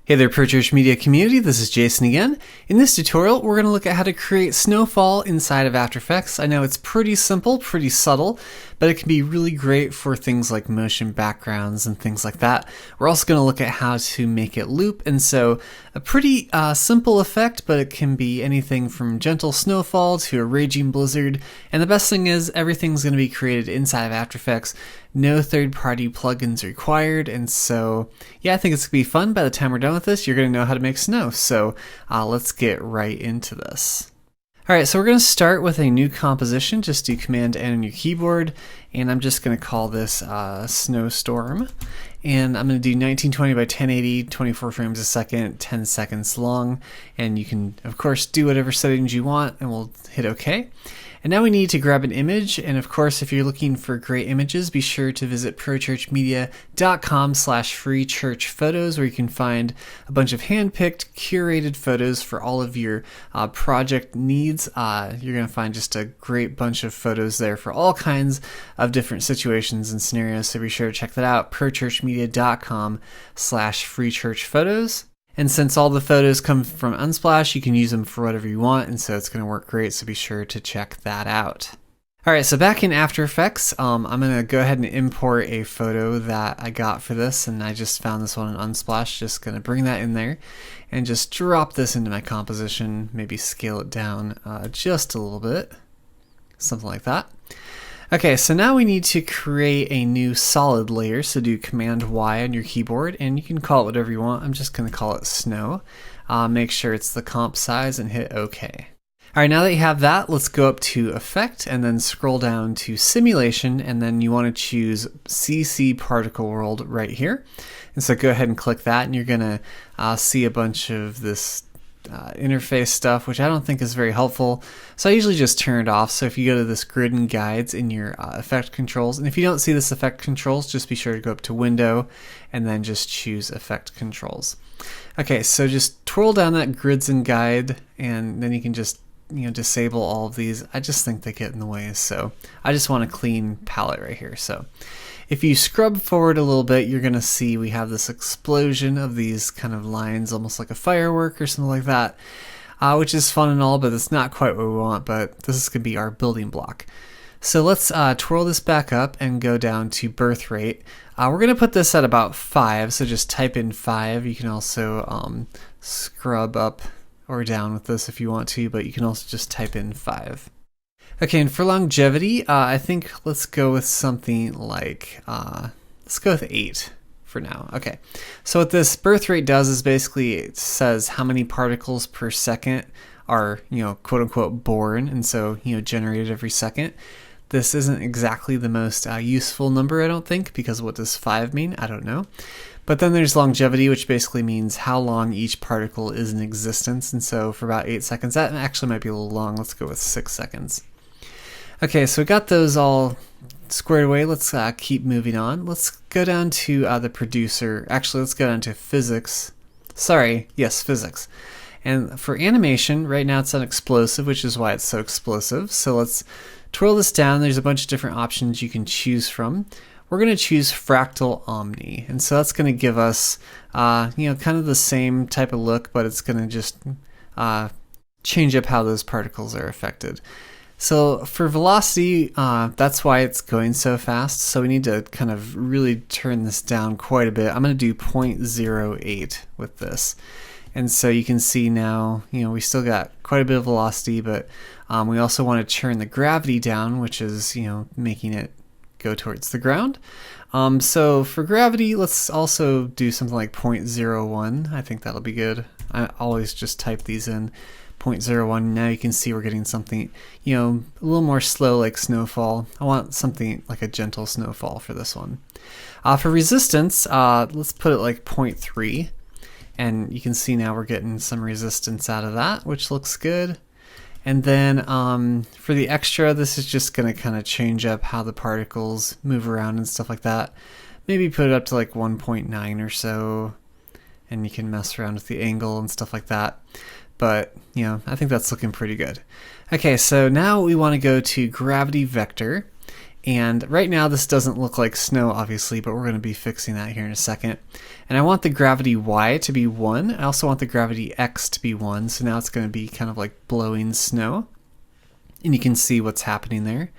Hey there, Pro Church Media community, this is Jason again. In this tutorial, we're going to look at how to create snowfall inside of After Effects. I know it's pretty simple, pretty subtle, but it can be really great for things like motion backgrounds and things like that. We're also going to look at how to make it loop, and so a pretty simple effect, but it can be anything from gentle snowfall to a raging blizzard, and the best thing is everything's going to be created inside of After Effects. No third-party plugins required, and so yeah, I think it's going to be fun. By the time we're done with this, you're going to know how to make snow, so let's get right into this. Alright, so we're going to start with a new composition. Just do Command N on your keyboard, and I'm just going to call this Snowstorm. And I'm going to do 1920 by 1080, 24 frames a second, 10 seconds long, and you can, of course, do whatever settings you want, and we'll hit OK. And now we need to grab an image, and of course, if you're looking for great images, be sure to visit prochurchmedia.com/freechurchphotos, where you can find a bunch of hand-picked, curated photos for all of your project needs. You're going to find just a great bunch of photos there for all kinds of different situations and scenarios, so be sure to check that out, prochurchmedia.com/freechurchphotos. And since all the photos come from Unsplash, you can use them for whatever you want, and so it's going to work great, so be sure to check that out. Alright, so back in After Effects, I'm going to go ahead and import a photo that I got for this, and I just found this one in Unsplash. Just going to bring that in there, and just drop this into my composition, maybe scale it down just a little bit, something like that. Okay, so now we need to create a new solid layer, so do Command Y on your keyboard, and you can call it whatever you want. I'm just going to call it Snow. Make sure it's the comp size and hit OK. Alright, now that you have that, let's go up to Effect and then scroll down to Simulation, and then you want to choose CC Particle World right here. And so go ahead and click that, and you're going to see a bunch of this interface stuff, which I don't think is very helpful, so I usually just turn it off. So if you go to this grid and guides in your effect controls, and if you don't see this effect controls, just be sure to go up to Window and then just choose effect controls. Okay, so just twirl down that grids and guide, and then you can just disable all of these. I just think they get in the way, so I just want a clean palette right here. So if you scrub forward a little bit, you're going to see we have this explosion of these kind of lines, almost like a firework or something like that, which is fun and all, but it's not quite what we want, but this is going to be our building block. So let's twirl this back up and go down to birth rate. We're going to put this at about 5, so just type in 5. You can also scrub up or down with this if you want to, but you can also just type in 5. Okay, and for longevity, I think let's go with something like, let's go with 8 for now. Okay, so what this birth rate does is basically it says how many particles per second are, quote unquote born, and so, generated every second. This isn't exactly the most useful number, I don't think, because what does 5 mean? I don't know. But then there's longevity, which basically means how long each particle is in existence, and so for about 8 seconds, that actually might be a little long. Let's go with 6 seconds. Okay, so we got those all squared away. Let's keep moving on. Let's go down to the producer. Actually, let's go down to physics. Sorry, yes, physics. And for animation, right now it's on explosive, which is why it's so explosive. So let's twirl this down. There's a bunch of different options you can choose from. We're going to choose Fractal Omni, and so that's going to give us, kind of the same type of look, but it's going to just change up how those particles are affected. So for velocity, that's why it's going so fast, so we need to kind of really turn this down quite a bit. I'm going to do 0.08 with this. And so you can see now, we still got quite a bit of velocity, but we also want to turn the gravity down, which is, making it go towards the ground. So for gravity, let's also do something like 0.01. I think that'll be good. I always just type these in. 0.01. Now you can see we're getting something, a little more slow, like snowfall. I want something like a gentle snowfall for this one. For resistance, let's put it like 0.3, and you can see now we're getting some resistance out of that, which looks good. And then for the extra, this is just going to kind of change up how the particles move around and stuff like that. Maybe put it up to like 1.9 or so, and you can mess around with the angle and stuff like that. But, I think that's looking pretty good. Okay, so now we want to go to gravity vector, And right now this doesn't look like snow, obviously, but we're going to be fixing that here in a second. And I want the gravity Y to be 1. I also want the gravity X to be 1. So now it's going to be kind of like blowing snow. And you can see what's happening there.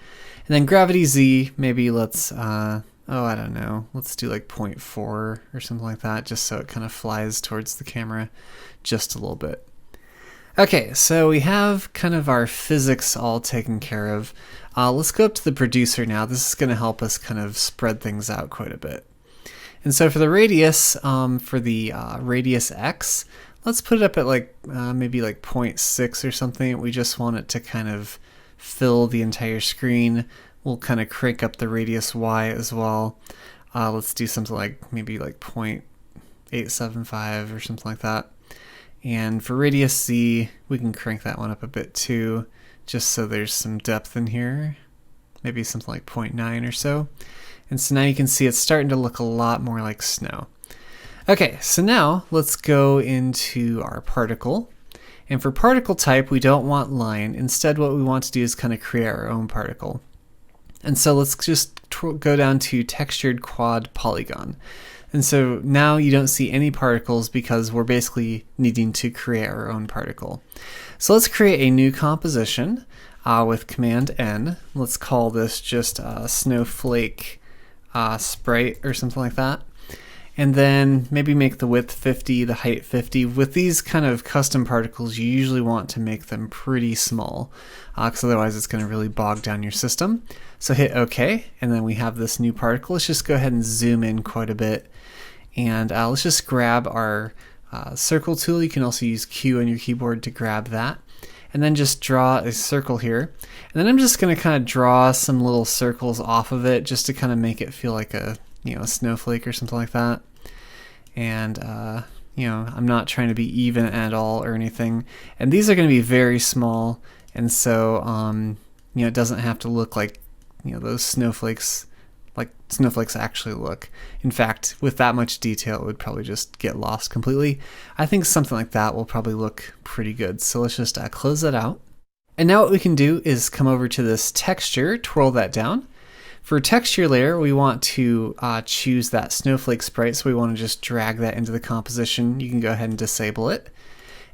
And then gravity Z, maybe let's, I don't know. Let's do like 0.4 or something like that, just so it kind of flies towards the camera just a little bit. Okay, so we have kind of our physics all taken care of. Let's go up to the producer now. This is going to help us kind of spread things out quite a bit. And so for the radius, radius X, let's put it up at like maybe like 0.6 or something. We just want it to kind of fill the entire screen. We'll kind of crank up the radius Y as well. Let's do something like maybe like 0.875 or something like that. And for radius Z, we can crank that one up a bit too, just so there's some depth in here, maybe something like 0.9 or so. And so now you can see it's starting to look a lot more like snow. Okay, so now let's go into our particle. And for particle type, we don't want line. Instead, what we want to do is kind of create our own particle. And so let's just go down to textured quad polygon. And so now you don't see any particles because we're basically needing to create our own particle. So let's create a new composition with Command N. Let's call this just snowflake sprite or something like that. And then maybe make the width 50, the height 50. With these kind of custom particles, you usually want to make them pretty small, because otherwise it's going to really bog down your system. So hit OK, and then we have this new particle. Let's just go ahead and zoom in quite a bit. And let's just grab our circle tool. You can also use Q on your keyboard to grab that. And then just draw a circle here. And then I'm just going to kind of draw some little circles off of it just to kind of make it feel like a snowflake or something like that. And I'm not trying to be even at all or anything. And these are going to be very small, and so it doesn't have to look like those snowflakes, like snowflakes actually look. In fact, with that much detail, it would probably just get lost completely. I think something like that will probably look pretty good. So let's just close that out. And now what we can do is come over to this texture, twirl that down. For texture layer, we want to choose that snowflake sprite, so we want to just drag that into the composition. You can go ahead and disable it.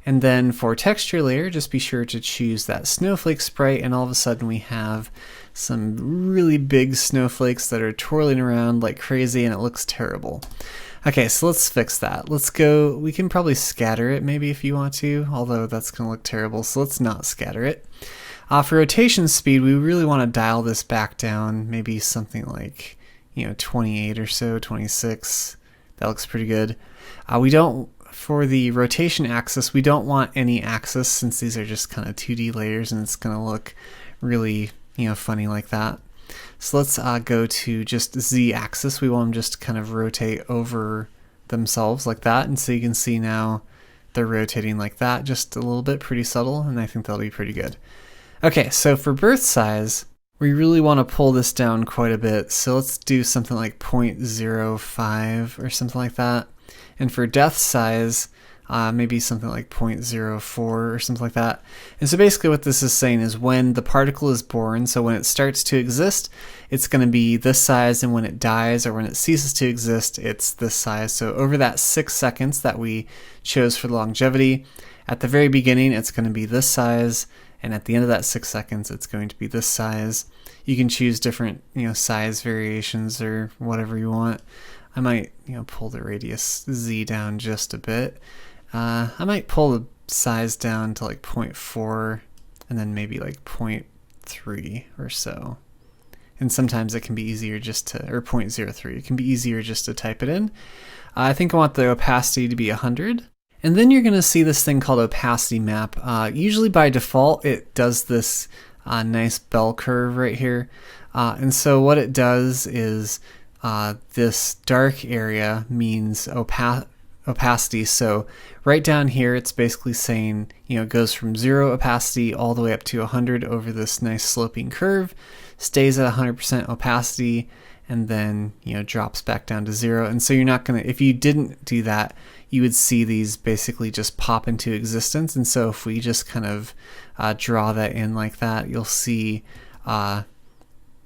And then for texture layer, just be sure to choose that snowflake sprite, and all of a sudden we have some really big snowflakes that are twirling around like crazy, and it looks terrible. Okay, so let's fix that. Let's go, we can probably scatter it maybe if you want to, although that's going to look terrible, so let's not scatter it. For rotation speed, we really want to dial this back down, maybe something like 28 or so, 26. That looks pretty good. For the rotation axis, we don't want any axis since these are just kind of 2D layers and it's going to look really funny like that. So let's go to just Z axis. We want them just to kind of rotate over themselves like that, and so you can see now they're rotating like that, just a little bit, pretty subtle, and I think that'll be pretty good. Okay, so for birth size, we really want to pull this down quite a bit. So let's do something like 0.05 or something like that. And for death size, maybe something like 0.04 or something like that. And so basically what this is saying is when the particle is born, so when it starts to exist, it's going to be this size, and when it dies or when it ceases to exist, it's this size. So over that 6 seconds that we chose for the longevity, at the very beginning, it's going to be this size. And at the end of that 6 seconds, it's going to be this size. You can choose different, size variations or whatever you want. I might, pull the radius Z down just a bit. I might pull the size down to like 0.4 and then maybe like 0.3 or so. And sometimes it can be easier or 0.03. It can be easier just to type it in. I think I want the opacity to be 100. And then you're going to see this thing called opacity map. Usually by default, it does this nice bell curve right here. And so what it does is this dark area means opacity. So right down here, it's basically saying, it goes from 0 opacity all the way up to 100 over this nice sloping curve, stays at 100% opacity, and then, drops back down to 0. And so you're not going to, if you didn't do that, you would see these basically just pop into existence. And so if we just kind of draw that in like that, you'll see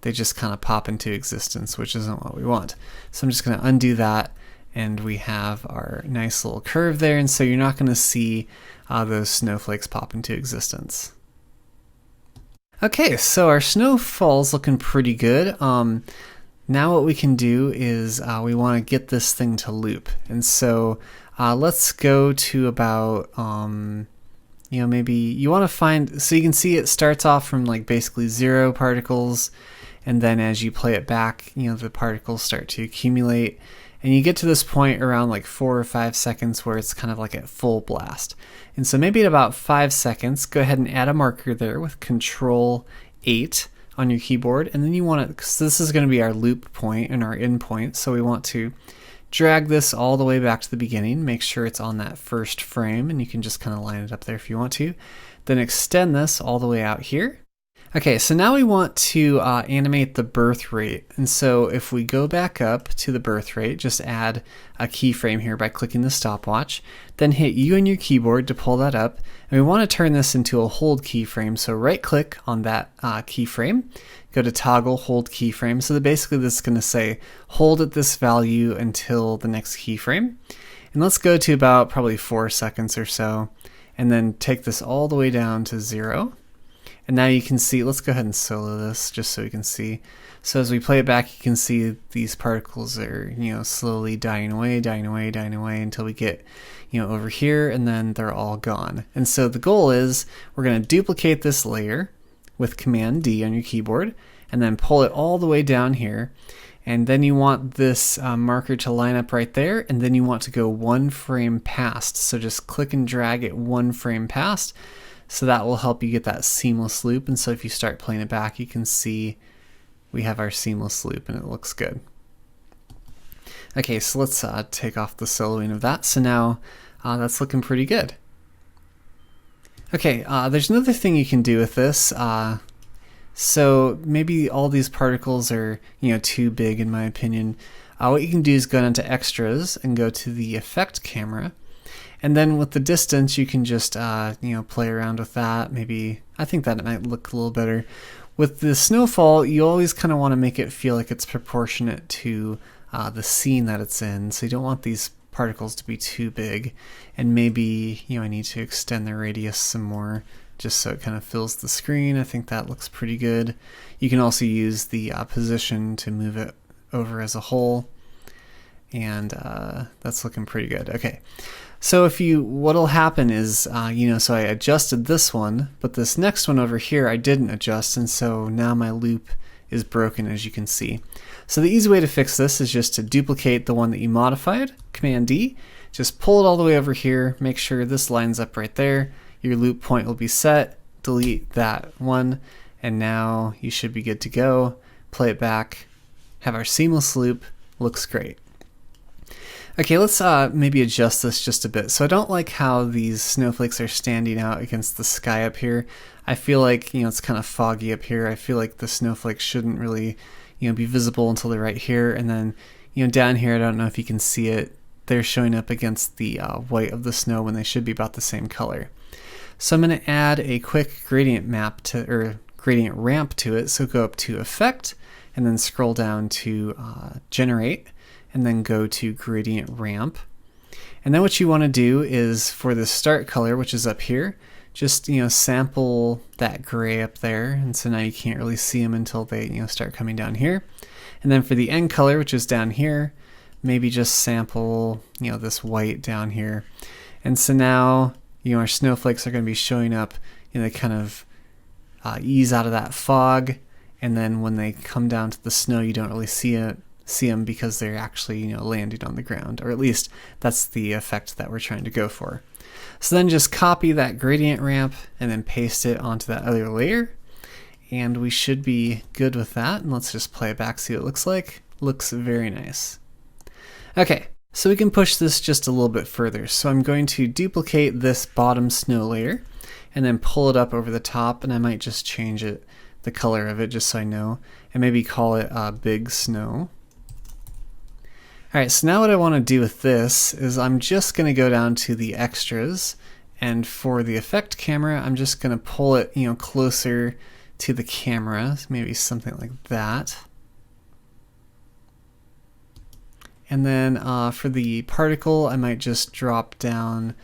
they just kind of pop into existence, which isn't what we want. So I'm just going to undo that, and we have our nice little curve there, and so you're not going to see those snowflakes pop into existence. Okay, so our snowfall's looking pretty good. Now what we can do is we want to get this thing to loop, and so let's go to about maybe you want to find, so you can see it starts off from like basically 0 particles, and then as you play it back, the particles start to accumulate, and you get to this point around like 4 or 5 seconds where it's kind of like at full blast. And so maybe at about 5 seconds, go ahead and add a marker there with Control 8 on your keyboard, and then you want to, because this is going to be our loop point and our end point, so we want to drag this all the way back to the beginning, make sure it's on that first frame, and you can just kind of line it up there if you want to. Then extend this all the way out here. Okay, so now we want to animate the birth rate, and so if we go back up to the birth rate, just add a keyframe here by clicking the stopwatch, then hit U on your keyboard to pull that up, and we want to turn this into a hold keyframe, so right click on that keyframe, go to toggle hold keyframe, so that basically this is going to say hold at this value until the next keyframe, and let's go to about probably 4 seconds or so, and then take this all the way down to 0. And now you can see, let's go ahead and solo this just so we can see. So as we play it back, you can see these particles are, slowly dying away until we get, over here, and then they're all gone. And so the goal is we're going to duplicate this layer with Command D on your keyboard, and then pull it all the way down here. And then you want this marker to line up right there, and then you want to go 1 frame past. So just click and drag it 1 frame past. So that will help you get that seamless loop, and so if you start playing it back, you can see we have our seamless loop and it looks good. Okay, so let's take off the soloing of that. So now that's looking pretty good. Okay, there's another thing you can do with this. So maybe all these particles are too big in my opinion. What you can do is go down to extras and go to the effect camera. And then with the distance, you can just play around with that. Maybe, I think that might look a little better. With the snowfall, you always kind of want to make it feel like it's proportionate to the scene that it's in. So you don't want these particles to be too big. And maybe, I need to extend the radius some more just so it kind of fills the screen. I think that looks pretty good. You can also use the position to move it over as a whole. And that's looking pretty good. Okay. So what'll happen is, so I adjusted this one, but this next one over here I didn't adjust, and so now my loop is broken, as you can see. So the easy way to fix this is just to duplicate the one that you modified, Command D, just pull it all the way over here, make sure this lines up right there, your loop point will be set, delete that one, and now you should be good to go. Play it back, have our seamless loop, looks great. Okay, let's maybe adjust this just a bit. So I don't like how these snowflakes are standing out against the sky up here. I feel like, it's kind of foggy up here. I feel like the snowflakes shouldn't really, be visible until they're right here. And then, down here, I don't know if you can see it. They're showing up against the white of the snow when they should be about the same color. So I'm going to add a quick gradient gradient ramp to it. So go up to Effect, and then scroll down to Generate, and then go to Gradient Ramp. And then what you want to do is for the start color, which is up here, just sample that gray up there, and so now you can't really see them until they start coming down here. And then for the end color, which is down here, maybe just sample this white down here. And so now our snowflakes are going to be showing up, they kind of ease out of that fog, and then when they come down to the snow, you don't really see them because they're actually landing on the ground, or at least that's the effect that we're trying to go for. So then just copy that gradient ramp and then paste it onto that other layer, and we should be good with that. And let's just play it back, see what it looks like. Looks very nice. Okay, so we can push this just a little bit further. So I'm going to duplicate this bottom snow layer and then pull it up over the top, and I might just change the color of it just so I know, and maybe call it Big Snow. Alright, so now what I want to do with this is I'm just going to go down to the extras, and for the effect camera I'm just going to pull it closer to the camera, maybe something like that. And then for the particle, I might just drop down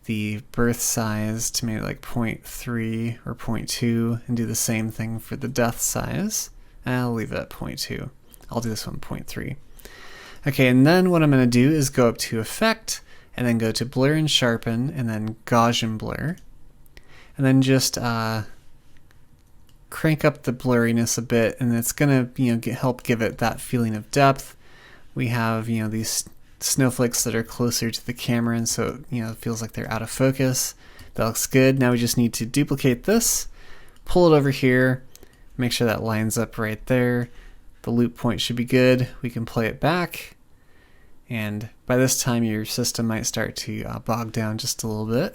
the birth size to maybe like 0.3 or 0.2 and do the same thing for the death size. I'll leave it at 0.2. I'll do this one 0.3. Okay, and then what I'm going to do is go up to Effect, and then go to Blur and Sharpen, and then Gaussian Blur. And then just crank up the blurriness a bit, and it's going to help give it that feeling of depth. We have these snowflakes that are closer to the camera, and so it feels like they're out of focus. That looks good. Now we just need to duplicate this, pull it over here, make sure that lines up right there. The loop point should be good. We can play it back, and by this time your system might start to bog down just a little bit.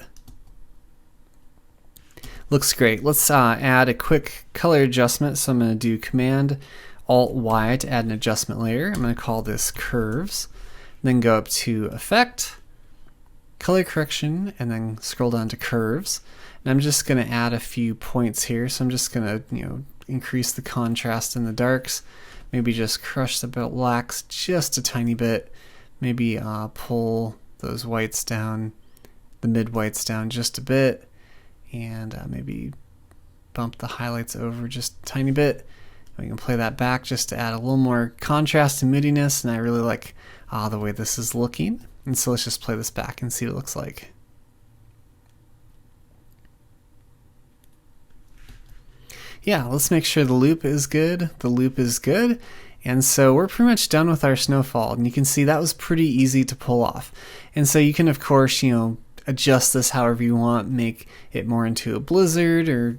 Looks great. Let's add a quick color adjustment. So I'm going to do Command Alt Y to add an adjustment layer. I'm going to call this Curves. Then go up to Effect, Color Correction, and then scroll down to Curves. And I'm just going to add a few points here. So I'm just going to increase the contrast in the darks. Maybe just crush the blacks just a tiny bit. Maybe pull those whites down, the mid whites down just a bit. And maybe bump the highlights over just a tiny bit. We can play that back just to add a little more contrast and moodiness, and I really like the way this is looking. And so let's just play this back and see what it looks like. Yeah, let's make sure the loop is good. The loop is good. And so we're pretty much done with our snowfall, and you can see that was pretty easy to pull off. And so you can, of course, adjust this however you want, make it more into a blizzard, or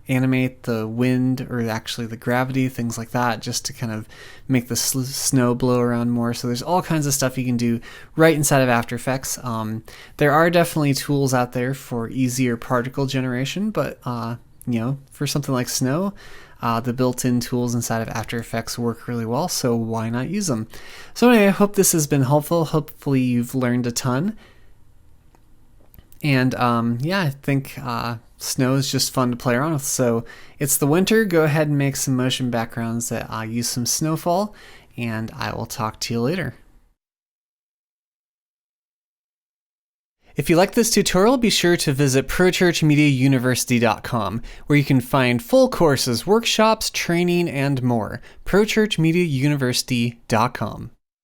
animate the wind or actually the gravity, things like that, just to kind of make the snow blow around more. So there's all kinds of stuff you can do right inside of After Effects. There are definitely tools out there for easier particle generation, but for something like snow, the built-in tools inside of After Effects work really well, so why not use them? So anyway, I hope this has been helpful. Hopefully you've learned a ton. And yeah, I think snow is just fun to play around with. So it's the winter. Go ahead and make some motion backgrounds that use some snowfall, and I will talk to you later. If you like this tutorial, be sure to visit ProChurchMediaUniversity.com, where you can find full courses, workshops, training, and more. ProChurchMediaUniversity.com.